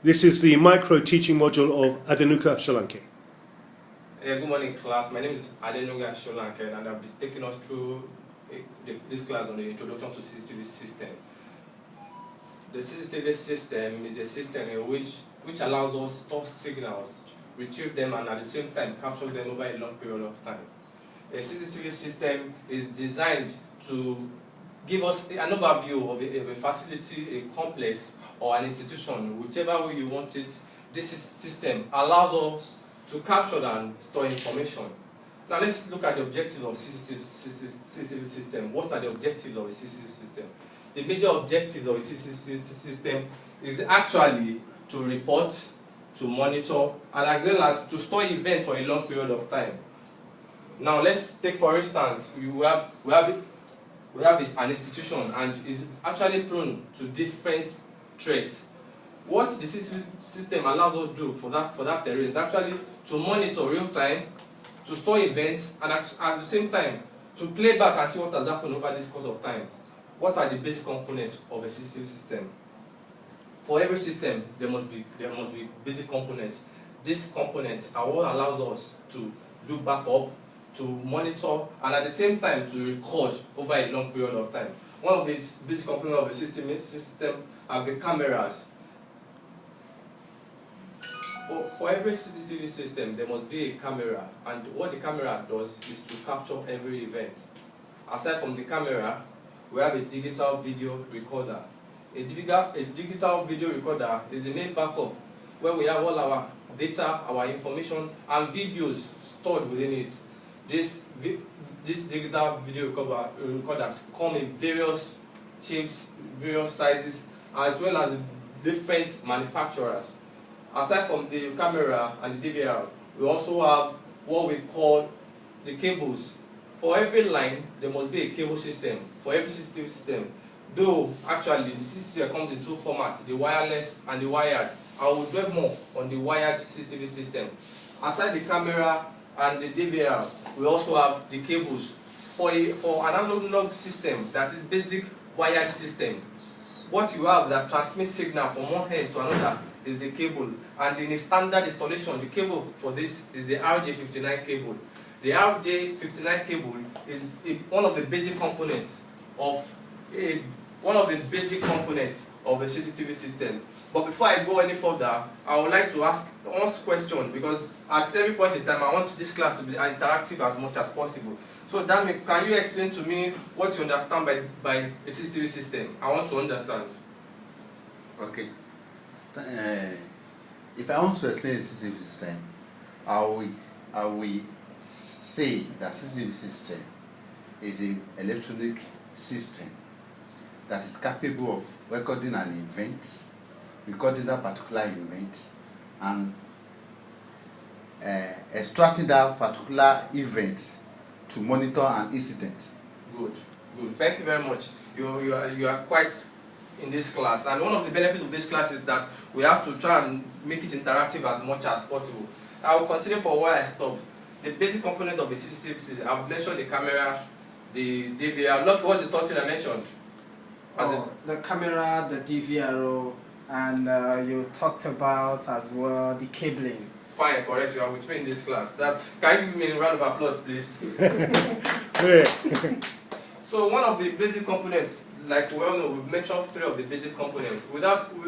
This is the micro teaching module of Adenuga Solanke. Good morning, class. My name is Adenuga Solanke, and I'll be taking us through this class on the introduction to CCTV system. The CCTV system is a system in which allows us to store signals, retrieve them, and at the same time capture them over a long period of time. A CCTV system is designed to give us an overview of a facility, a complex, or an institution, whichever way you want it. This system allows us to capture and store information. Now let's look at the objectives of CCTV system. What are the objectives of a CCTV system? The major objectives of a CCTV system is actually to report, to monitor, and as well as to store events for a long period of time. Now let's take, for instance, we have an institution and is actually prone to different threats. What the system allows us to do for that terrain is actually to monitor real time, to store events, and at the same time to play back and see what has happened over this course of time. What are the basic components of a CCTV system? For every system, there must be basic components. These components are what allows us to do backup, to monitor, and at the same time to record over a long period of time. One of these basic components of the system are the cameras. For every CCTV system, there must be a camera, and what the camera does is to capture every event. Aside from the camera, we have a digital video recorder. A digital video recorder is the main backup where we have all our data, our information, and videos stored within it. This digital video recorders come in various shapes, various sizes, as well as different manufacturers. Aside from the camera and the DVR, we also have what we call the cables. For every line, there must be a cable system for every CCTV system. Though actually the CCTV comes in two formats, the wireless and the wired. I will dwell more on the wired CCTV system. Aside the camera and the DVR, we also have the cables. For an analog system, that is basic wired system, what you have that transmits signal from one end to another is the cable. And in a standard installation, the cable for this is the RJ59 cable. The RJ59 cable is one of the basic components of a CCTV system. But before I go any further, I would like to ask one question, because at every point in time I want this class to be interactive as much as possible. So Dami, can you explain to me what you understand by a CCTV system? I want to understand. Okay. If I want to explain the CCTV system, I will say that CCTV system is an electronic system that is capable of recording an event, recording that particular event, and extracting that particular event to monitor an incident. Good. Thank you very much. You are quite in this class, and one of the benefits of this class is that we have to try and make it interactive as much as possible. I will continue for where I stopped. The basic component of the CCTV system, I've mentioned the camera, the DVR. Look, what's the third thing I mentioned? The camera, the DVR, and you talked about as well the cabling. Fine, correct. You are with me in this class. Can you give me a round of applause, please? So one of the basic components, like we all know, we've mentioned three of the basic components.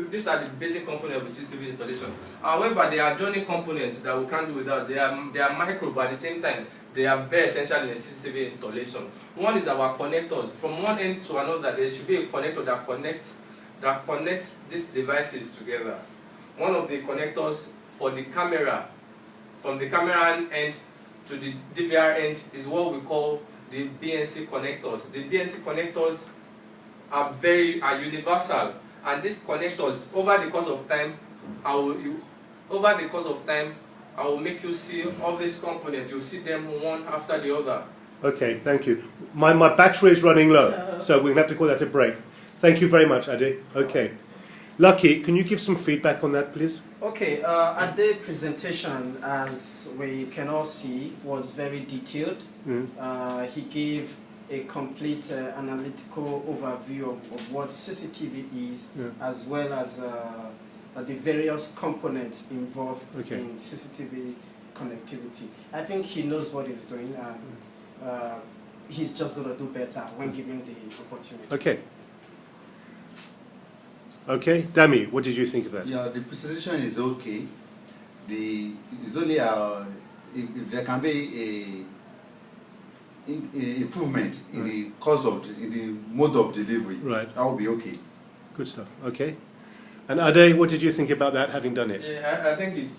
These are the basic components of the CCTV installation. However, there are adjoining components that we can't do without. They are micro, but at the same time, they are very essential in a CCTV installation. One is our connectors. From one end to another, there should be a connector that connects these devices together. One of the connectors for the camera, from the camera end to the DVR end, is what we call the BNC connectors. The BNC connectors are universal, and these connectors, over the course of time, I will make you see all these components. You'll see them one after the other. Okay, thank you. My battery is running low, so we're going to have to call that a break. Thank you very much, Ade. Okay. Lucky, can you give some feedback on that, please? Okay, Ade's presentation, as we can all see, was very detailed. He gave a complete analytical overview of what CCTV is, as well as the various components involved Okay. in CCTV connectivity. I think he knows what he's doing, and he's just going to do better when given the opportunity. Okay. Okay, Dami, what did you think of that? Yeah, the presentation is okay. It's only if there can be a improvement in the course of in the mode of delivery, Right. that will be okay. Good stuff. Okay. And Ade, what did you think about that, having done it? Yeah, I think it's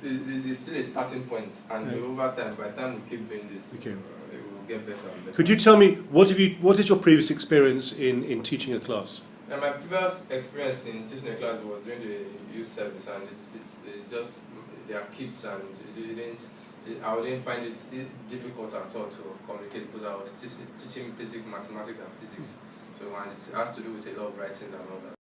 still a starting point, and Yeah. over time, by the time we keep doing this, Okay. it will get better and better. Could you tell me what is your previous experience in teaching a class? And my previous experience in teaching a class was during the youth service, and it's just they are kids, and I didn't find it difficult at all to communicate because I was teaching basic mathematics and physics. So and it has to do with a lot of writings and all that.